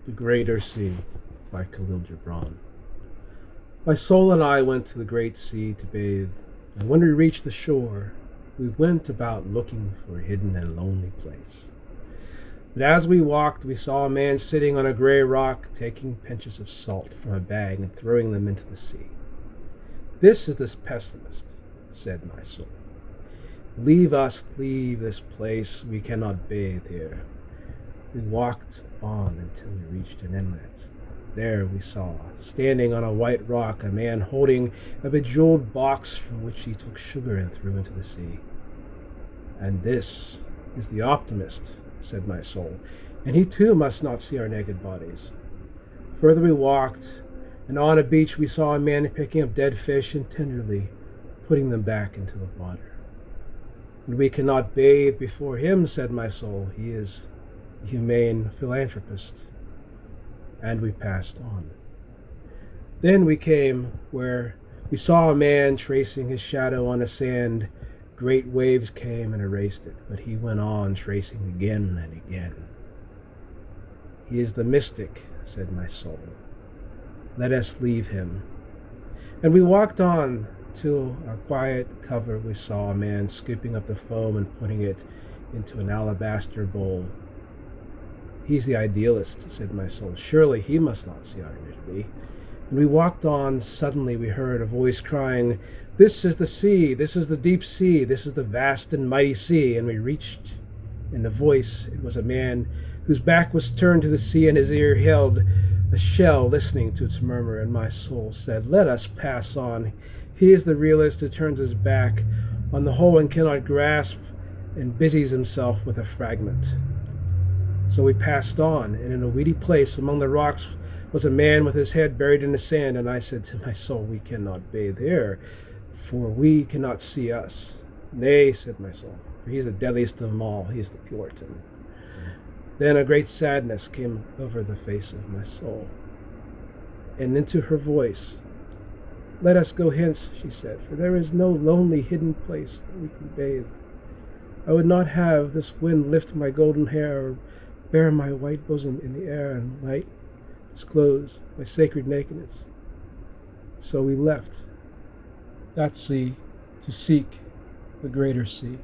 The Greater Sea by Kahlil Gibran. My soul and I went to the great sea to bathe, and when we reached the shore, we went about looking for a hidden and lonely place. But as we walked, we saw a man sitting on a gray rock, taking pinches of salt from a bag and throwing them into the sea. "This is the pessimist," said my soul. "Leave us, leave this place. We cannot bathe here." We walked on until we reached an inlet. There we saw, standing on a white rock, a man holding a bejeweled box from which he took sugar and threw into the sea. "And this is the optimist," said my soul, "and he too must not see our naked bodies." Further we walked, and on a beach we saw a man picking up dead fish and tenderly putting them back into the water. "And we cannot bathe before him," said my soul. "He is the humane philanthropist." And we passed on. Then we came where we saw a man tracing his shadow on the sand. Great waves came and erased it, but he went on tracing again and again. "He is the mystic," said my soul. "Let us leave him." And we walked on till a quiet cover we saw a man scooping up the foam and putting it into an alabaster bowl. "He's the idealist," said my soul. "Surely he must not see our misery." And we walked on. Suddenly we heard a voice crying, "This is the sea, this is the deep sea, this is the vast and mighty sea." And we reached, in the voice, it was a man whose back was turned to the sea, and his ear held a shell listening to its murmur. And my soul said, "Let us pass on. He is the realist who turns his back on the whole and cannot grasp, and busies himself with a fragment." So we passed on, and in a weedy place among the rocks was a man with his head buried in the sand. And I said to my soul, "We cannot bathe here, for we cannot see us." "Nay," said my soul, "for he is the deadliest of them all. He is the Puritan." Then a great sadness came over the face of my soul, and into her voice, "Let us go hence," she said, "for there is no lonely hidden place where we can bathe. I would not have this wind lift my golden hair, or bear my white bosom in the air, and light disclose my sacred nakedness." So we left that sea to seek the greater sea.